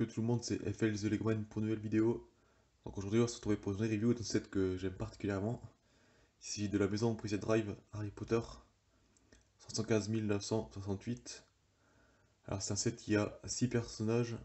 que tout le monde, c'est FL The Legman pour une nouvelle vidéo. Donc aujourd'hui, on va se retrouver pour une vraie review d'un set que j'aime particulièrement. Ici, de la maison Prison Drive Harry Potter, 515 968. Alors, c'est un set qui a 6 personnages,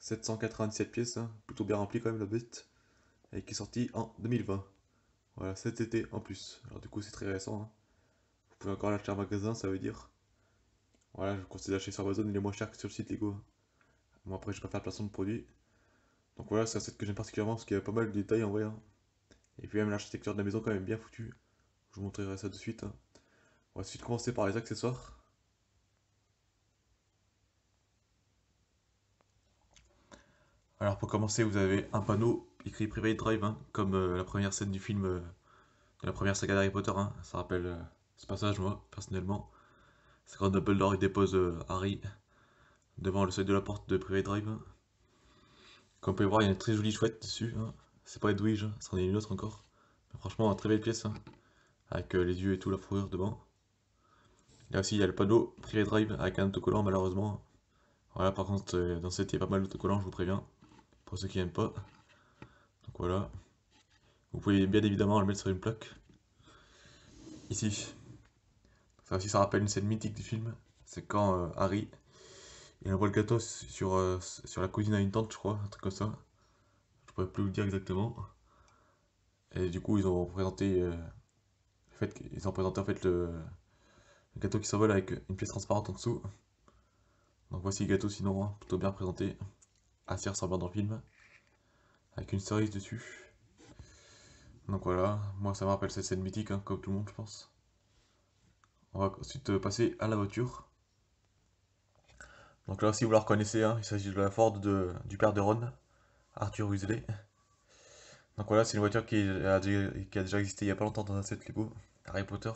797 pièces, hein, plutôt bien rempli quand même la bête, et qui est sorti en 2020. Voilà, cet été en plus. Alors, du coup, c'est très récent, hein. Vous pouvez encore l'acheter en magasin, ça veut dire. Voilà, je conseille d'acheter sur Amazon, il est moins cher que sur le site Lego. Moi, après, je préfère le placement de produit. Donc voilà, c'est un set que j'aime particulièrement parce qu'il y a pas mal de détails en vrai, hein. Et puis même l'architecture de la maison quand même bien foutue. Je vous montrerai ça de suite, hein. On va ensuite commencer par les accessoires. Alors pour commencer, vous avez un panneau écrit Private Drive, hein, comme la première scène du film de la première saga d'Harry Potter, hein. Ça rappelle ce passage, moi, personnellement. C'est quand Dumbledore il dépose Harry devant le seuil de la porte de Private Drive, hein. Comme vous pouvez voir, il y a une très jolie chouette dessus, hein. C'est pas Edwige, hein, c'en est une autre encore. Mais franchement, une très belle pièce, hein, avec les yeux et tout, la fourrure devant. Là aussi, il y a le panneau Private Drive avec un autocollant, malheureusement. Voilà, par contre, dans cette, il y a pas mal d'autocollants, je vous préviens, pour ceux qui n'aiment pas. Donc voilà. Vous pouvez bien évidemment le mettre sur une plaque. Ici. Ça aussi, ça rappelle une scène mythique du film. C'est quand Harry, il envoie le gâteau sur la cousine à une tante, je crois, un truc comme ça. Je pourrais plus vous le dire exactement. Et du coup, ils ont présenté, ils ont présenté en fait le gâteau qui s'envole avec une pièce transparente en dessous. Donc voici le gâteau sinon, hein, plutôt bien présenté. Assez ressemblant dans le film. Avec une cerise dessus. Donc voilà, moi ça me rappelle cette scène mythique, hein, comme tout le monde je pense. On va ensuite passer à la voiture. Donc là aussi vous la reconnaissez, hein, il s'agit de la Ford du père de Ron, Arthur Weasley. Donc voilà, c'est une voiture qui a déjà existé il y a pas longtemps dans un set Lego, Harry Potter.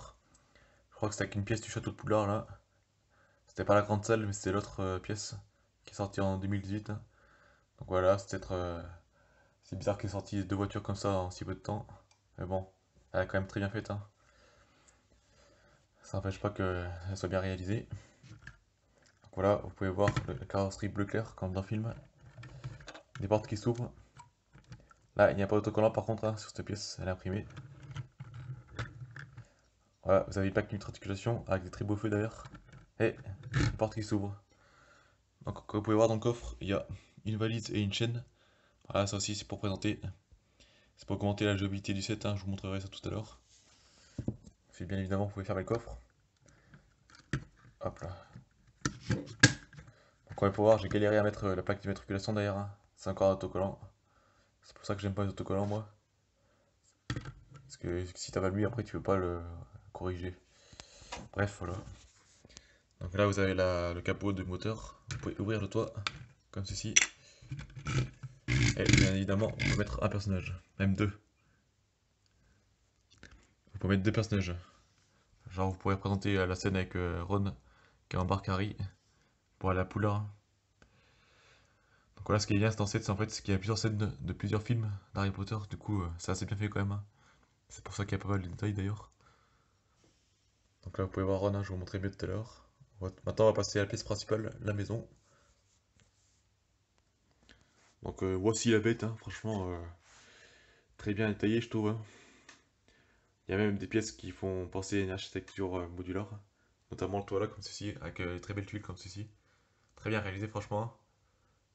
Je crois que c'était avec une pièce du château de Poudlard là. C'était pas la grande salle, mais c'était l'autre pièce qui est sortie en 2018, hein. Donc voilà, c'est bizarre qu'il ait sorti deux voitures comme ça en si peu de temps. Mais bon, elle est quand même très bien faite, hein. Ça n'empêche pas qu'elle soit bien réalisée. Donc voilà, vous pouvez voir la carrosserie bleu clair comme dans le film. Des portes qui s'ouvrent. Là, il n'y a pas d'autocollant par contre, hein, sur cette pièce, elle est imprimée. Voilà, vous avez une plaque d'immatriculation avec des très beaux feux d'ailleurs. Et une porte qui s'ouvre. Donc comme vous pouvez voir dans le coffre, il y a une valise et une chaîne. Voilà, ça aussi c'est pour présenter. C'est pour commenter la jouabilité du set, hein, je vous montrerai ça tout à l'heure. Et bien évidemment, vous pouvez fermer le coffre. Hop là. Donc comme vous pouvez voir, j'ai galéré à mettre la plaque d'immatriculation d'ailleurs, hein. C'est encore un autocollant. C'est pour ça que j'aime pas les autocollants moi. Parce que si t'as pas lu, après tu peux pas le corriger. Bref, voilà. Donc là, vous avez le capot du moteur. Vous pouvez ouvrir le toit, comme ceci. Et bien évidemment, on peut mettre un personnage, même deux. Vous pouvez mettre deux personnages. Genre, vous pourrez représenter la scène avec Ron qui embarque Harry pour aller à Poudlard. Donc voilà, ce qui est bien dans cette, c'est en fait qu'il y a plusieurs scènes de plusieurs films d'Harry Potter. Du coup, c'est assez bien fait quand même, hein. C'est pour ça qu'il y a pas mal de détails d'ailleurs. Donc là, vous pouvez voir Ron, hein, je vous montrerai mieux tout à l'heure. Maintenant, on va passer à la pièce principale, la maison. Donc voici la bête, hein, franchement, très bien détaillée, je trouve, hein. Il y a même des pièces qui font penser à une architecture modulaire, notamment le toit là, comme ceci, avec des très belles tuiles comme ceci. Très bien réalisé, franchement.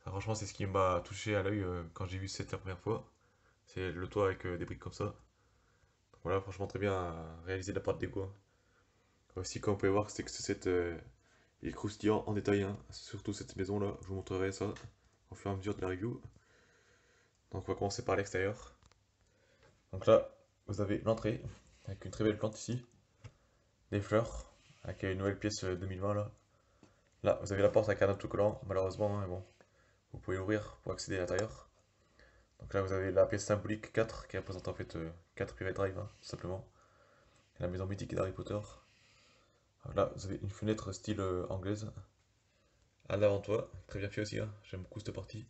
Ça, franchement, c'est ce qui m'a touché à l'œil quand j'ai vu cette la première fois. C'est le toit avec des briques comme ça. Donc voilà, franchement, très bien réalisé de la part de Lego, hein. Aussi, comme vous pouvez voir, c'est que ce set il est croustillant en détail, hein. Surtout cette maison là, je vous montrerai ça au fur et à mesure de la review. Donc on va commencer par l'extérieur. Donc là, vous avez l'entrée, avec une très belle plante ici, des fleurs, avec une nouvelle pièce 2020 là. Là, vous avez la porte avec un autocollant, malheureusement, hein, mais bon, vous pouvez l'ouvrir pour accéder à l'intérieur. Donc là, vous avez la pièce symbolique 4 qui représente en fait 4 private drive, hein, tout simplement. Et la maison mythique d'Harry Potter. Là, vous avez une fenêtre style anglaise à l'avant-toit, très bien fait aussi, hein. J'aime beaucoup cette partie.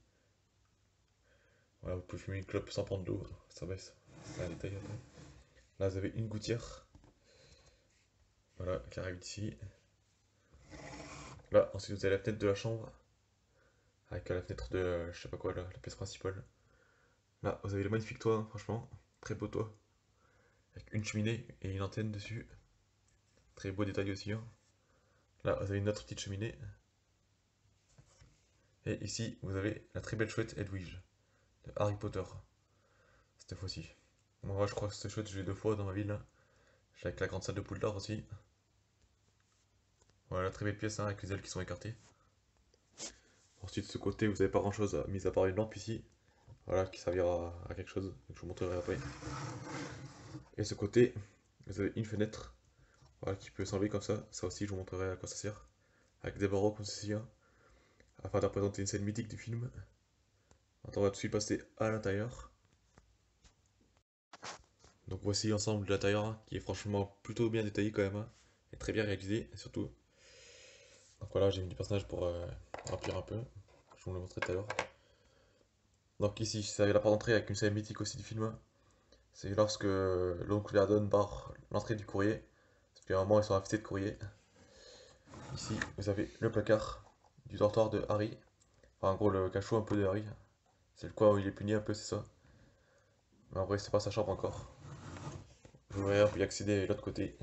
Voilà, vous pouvez fumer une clope sans prendre d'eau, ça baisse, c'est un détail après. Là, vous avez une gouttière, voilà, qui arrive ici. Là, ensuite, vous avez la fenêtre de la chambre, avec la fenêtre de je sais pas quoi, la pièce principale. Là, vous avez le magnifique toit, hein, franchement, très beau toit, avec une cheminée et une antenne dessus. Très beau détail aussi, hein. Là, vous avez une autre petite cheminée. Et ici, vous avez la très belle chouette Edwige de Harry Potter, cette fois-ci. Moi, je crois que cette chouette, je l'ai 2 fois dans ma ville, là. J'ai avec la grande salle de Poudlard aussi. Voilà, très belle pièce, hein, avec les ailes qui sont écartées. Ensuite, de ce côté, vous n'avez pas grand-chose, mis à part une lampe ici. Voilà, qui servira à quelque chose, que je vous montrerai après. Et de ce côté, vous avez une fenêtre, voilà, qui peut s'enlever comme ça. Ça aussi, je vous montrerai à quoi ça sert. Avec des barreaux comme ceci, hein, afin de représenter une scène mythique du film. Maintenant, on va tout de suite passer à l'intérieur. Donc voici l'ensemble de l'intérieur, hein, qui est franchement plutôt bien détaillé quand même, hein, et très bien réalisé surtout. Donc voilà, j'ai mis du personnage pour remplir un peu. Je vous le montrerai tout à l'heure. Donc ici, ça la porte d'entrée avec une scène mythique aussi du film, hein. C'est lorsque l'oncle Verdon barre l'entrée du courrier. Parce qu'à un moment, ils sont infestés de courrier. Ici, vous avez le placard du dortoir de Harry. Enfin, en gros, le cachot un peu de Harry. C'est le coin où il est puni un peu, c'est ça. Mais en vrai, c'est pas sa chambre encore. Vous verrez, on peut y accéder de l'autre côté.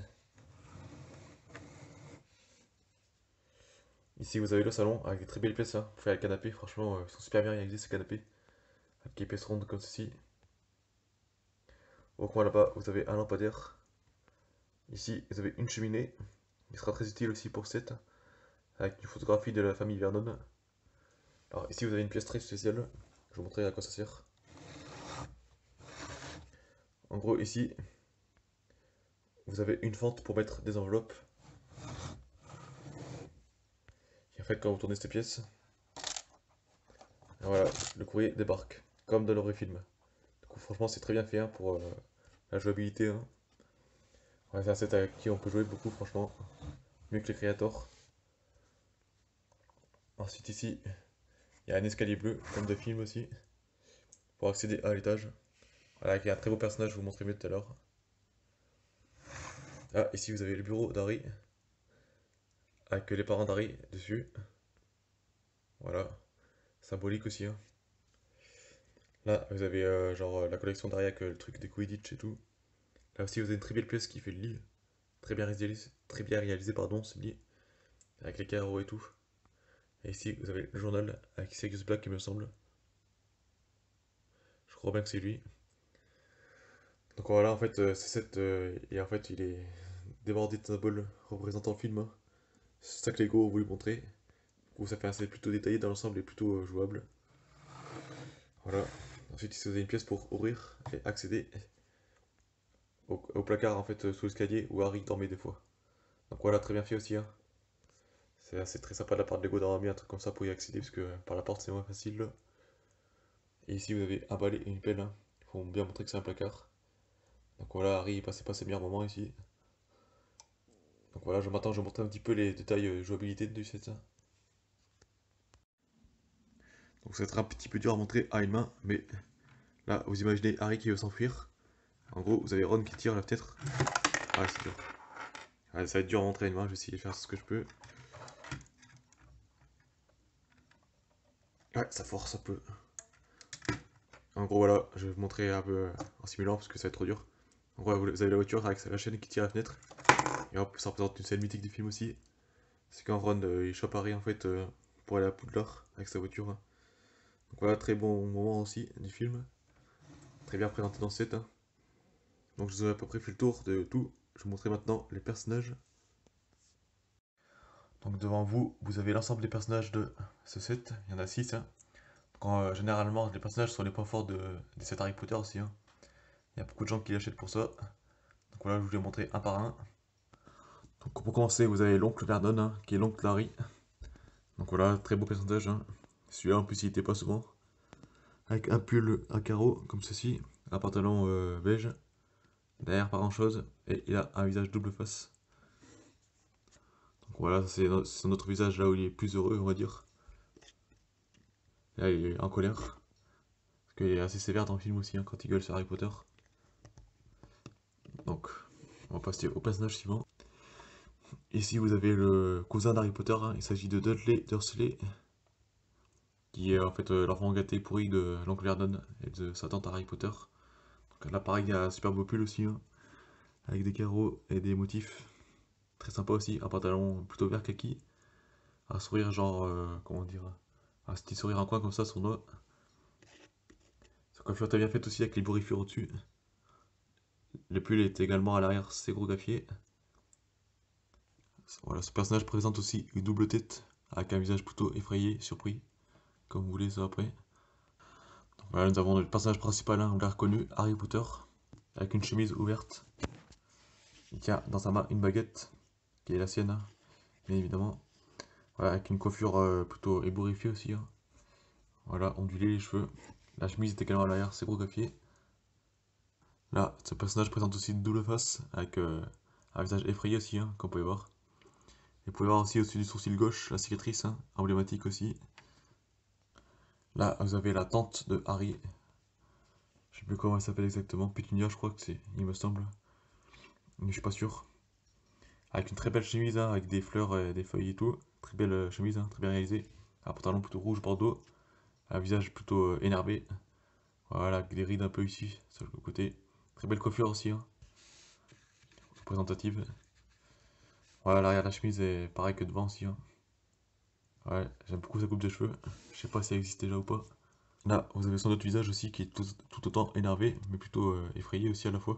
Ici, vous avez le salon avec des très belles pièces, hein, pour faire le canapé. Franchement, ils sont super bien réalisés ces canapés. Avec des pièces rondes comme ceci. Au coin là-bas, vous avez un lampadaire. Ici, vous avez une cheminée. Il sera très utile aussi pour cette. Avec une photographie de la famille Vernon. Alors ici, vous avez une pièce très spéciale. Je vous montrerai à quoi ça sert. En gros, ici, vous avez une fente pour mettre des enveloppes. Et en fait, quand vous tournez cette pièce, voilà, le courrier débarque, comme dans le vrai film. Du coup, franchement, c'est très bien fait, hein, pour la jouabilité, hein. Ouais, c'est un set avec qui on peut jouer beaucoup, franchement. Mieux que les Creators. Ensuite, ici, il y a un escalier bleu, comme de film aussi, pour accéder à l'étage. Voilà, avec un très beau personnage, je vous montrerai mieux tout à l'heure. Ah, ici, vous avez le bureau d'Harry, avec les parents d'Harry dessus. Voilà, symbolique aussi, hein. Là, vous avez genre la collection d'Harry avec le truc des Quidditch et tout. Là aussi, vous avez une très belle pièce qui fait le lit. Très bien réalisé, pardon, ce lit. Avec les carreaux et tout. Et ici, vous avez le journal avec Sirius Black, il me semble. Je crois bien que c'est lui. Donc voilà, en fait, c'est cette. Et en fait, il est débordé de symboles représentant le film, hein. C'est ça que Lego a voulu montrer. Du coup, ça fait un set plutôt détaillé dans l'ensemble et plutôt jouable. Voilà. Ensuite, ici, vous avez une pièce pour ouvrir et accéder au placard, en fait, sous l'escalier où Harry dormait des fois. Donc voilà, très bien fait aussi, hein. C'est très sympa de la part de Lego d'avoir mis un truc comme ça pour y accéder, parce que par la porte c'est moins facile, là. Et ici vous avez un balai et une pelle, hein. Il faut bien montrer que c'est un placard. Donc voilà, Harry il passait pas ses meilleurs moments ici. Donc voilà, maintenant je vais montrer un petit peu les détails jouabilité du set, hein. Donc ça va être un petit peu dur à montrer à une main, mais là vous imaginez Harry qui veut s'enfuir. En gros, vous avez Ron qui tire la fenêtre. Ah, c'est dur. Ouais, ça va être dur à montrer à une main, je vais essayer de faire ce que je peux. Ouais, ça force un peu. En gros, voilà, je vais vous montrer un peu en simulant parce que ça va être trop dur. En gros, vous avez la voiture avec la chaîne qui tire la fenêtre. Et hop, ça représente une scène mythique du film aussi. C'est quand Ron il chope Harry en fait pour aller à Poudlard avec sa voiture, hein. Donc voilà, très bon moment aussi du film. Très bien présenté dans ce set, hein. Donc je vous ai à peu près fait le tour de tout. Je vais vous montrer maintenant les personnages. Donc devant vous, vous avez l'ensemble des personnages de ce set. Il y en a 6, hein. Généralement, les personnages sont les points forts des sets Harry Potter aussi, hein. Il y a beaucoup de gens qui l'achètent pour ça. Donc voilà, je vous les montrer un par un. Donc pour commencer, vous avez l'oncle Vernon, hein, qui est l'oncle Larry. Donc voilà, très beau personnage, hein. Celui-là en plus il était pas souvent. Avec un pull à carreaux comme ceci, un pantalon beige, derrière pas grand chose, et il a un visage double face. Donc voilà, c'est son autre visage là où il est plus heureux, on va dire. Là il est en colère, parce qu'il est assez sévère dans le film aussi, hein, quand il gueule sur Harry Potter. Donc on va passer au personnage suivant. Ici vous avez le cousin d'Harry Potter, hein, il s'agit de Dudley Dursley. qui est en fait l'enfant gâté pourri de l'oncle Vernon et de sa tante Harry Potter. Donc là pareil, il y a un super beau pull aussi, hein, avec des carreaux et des motifs. Très sympa aussi, un pantalon plutôt vert kaki, un sourire genre, comment dire, un petit sourire en coin comme ça, sournois. Sa coiffure très bien faite aussi avec les bourrifures au-dessus. Le pull est également à l'arrière sérographié. Voilà, ce personnage présente aussi une double tête, avec un visage plutôt effrayé, surpris, comme vous voulez ça après. Donc voilà, nous avons le personnage principal, hein, on l'a reconnu, Harry Potter, avec une chemise ouverte. Il tient dans sa main une baguette, qui est la sienne, hein, bien évidemment. Voilà, avec une coiffure plutôt ébouriffée aussi, hein. Voilà, ondulé les cheveux. La chemise est également à l'arrière, sérographiée. Là, ce personnage présente aussi une double face, avec un visage effrayé aussi, hein, comme vous pouvez voir. Et vous pouvez voir aussi au-dessus du sourcil gauche la cicatrice, hein, emblématique aussi. Là, vous avez la tante de Harry. Je sais plus comment elle s'appelle exactement. Pétunia, je crois que c'est, il me semble. Mais je suis pas sûr. Avec une très belle chemise, hein, avec des fleurs, et des feuilles et tout. Très belle chemise, hein, très bien réalisée. Un pantalon plutôt rouge bordeaux. Un visage plutôt énervé. Voilà, avec des rides un peu ici, sur le côté. Très belle coiffure aussi, hein, représentative. Voilà, l'arrière de la chemise est pareil que devant aussi, hein. Ouais, j'aime beaucoup sa coupe de cheveux. Je sais pas si elle existe déjà ou pas. Là, vous avez son autre visage aussi qui est tout autant énervé, mais plutôt effrayé aussi à la fois.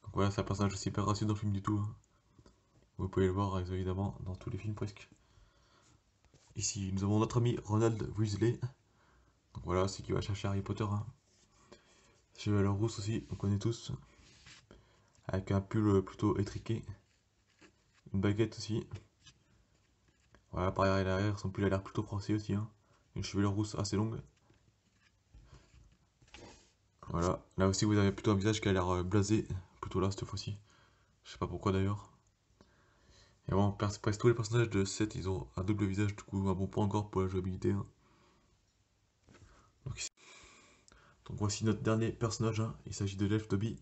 Donc voilà, c'est un personnage aussi hyper raciste dans le film du tout, hein. Vous pouvez le voir évidemment dans tous les films presque. Ici, nous avons notre ami Ronald Weasley. Donc voilà, c'est qui va chercher Harry Potter, hein. Cheveux à la rousse aussi, on connaît tous. Avec un pull plutôt étriqué. Une baguette aussi. Voilà, par arrière et derrière, son pull a l'air plutôt froissé aussi, hein. Une chevelure rousse assez longue. Voilà, là aussi vous avez plutôt un visage qui a l'air blasé, plutôt là cette fois-ci. Je sais pas pourquoi d'ailleurs. Et bon, presque tous les personnages de 7 ils ont un double visage, du coup un bon point encore pour la jouabilité, hein. Donc voici notre dernier personnage, hein. Il s'agit de l'elfe Dobby,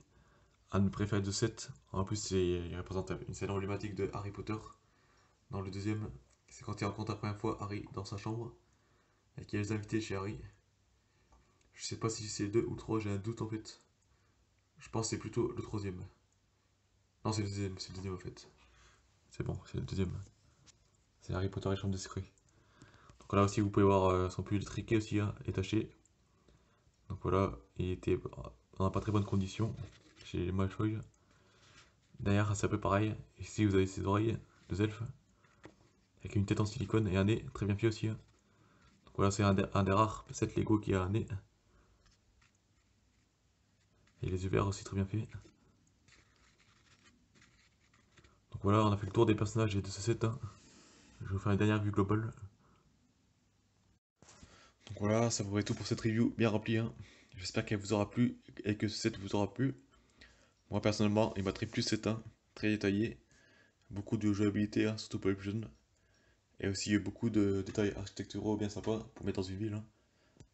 un de mes préférés de 7. En plus, il représente une scène emblématique de Harry Potter. Dans le deuxième, c'est quand il rencontre la première fois Harry dans sa chambre, et qu'il y a les invités chez Harry. Je sais pas si c'est le 2 ou le 3, j'ai un doute en fait. Je pense que c'est plutôt le troisième. Non, c'est le deuxième en fait. C'est bon, c'est le deuxième. C'est Harry Potter et Chambre des Secrets. Donc là aussi, vous pouvez voir son pull triqué aussi, hein, et taché. Donc voilà, il était dans pas très bonnes conditions chez les Malfoy. Derrière, c'est un peu pareil. Ici, vous avez ses oreilles, deux elfes, avec une tête en silicone et un nez très bien fait aussi, hein. Donc voilà, c'est un des rares 7 Lego qui a un nez. Et les yeux verts aussi très bien fait. Donc voilà, on a fait le tour des personnages et de ce set, hein. Je vais vous faire une dernière vue globale. Donc voilà, ça vous être tout pour cette review bien remplie, hein. J'espère qu'elle vous aura plu et que ce set vous aura plu. Moi personnellement, il m'a très plu ce set, hein, très détaillé. Beaucoup de jouabilité, hein, surtout pour les plus jeunes. Et aussi beaucoup de détails architecturaux bien sympas pour mettre dans une ville, hein,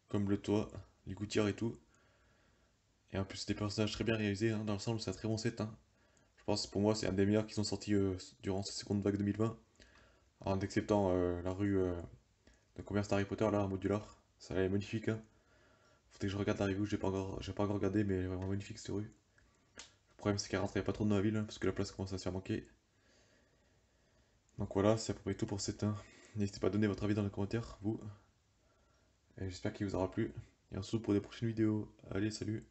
comme le toit, les gouttières et tout. Et en plus, des personnages très bien réalisés, hein. Dans l'ensemble, c'est un très bon set, hein. Je pense pour moi, c'est un des meilleurs qui sont sortis durant cette seconde vague 2020. En acceptant la rue de commerce d'Harry Potter, là, en modular. Ça est magnifique, hein. Faudrait que je regarde la review, j'ai pas encore regardé, mais elle est vraiment magnifique cette rue. Le problème, c'est qu'elle rentrait pas trop dans la ville, hein, parce que la place commence à se faire manquer. Donc voilà, c'est à peu près tout pour cette, hein. N'hésitez pas à donner votre avis dans les commentaires, vous. Et j'espère qu'il vous aura plu. Et on se retrouve pour des prochaines vidéos. Allez, salut!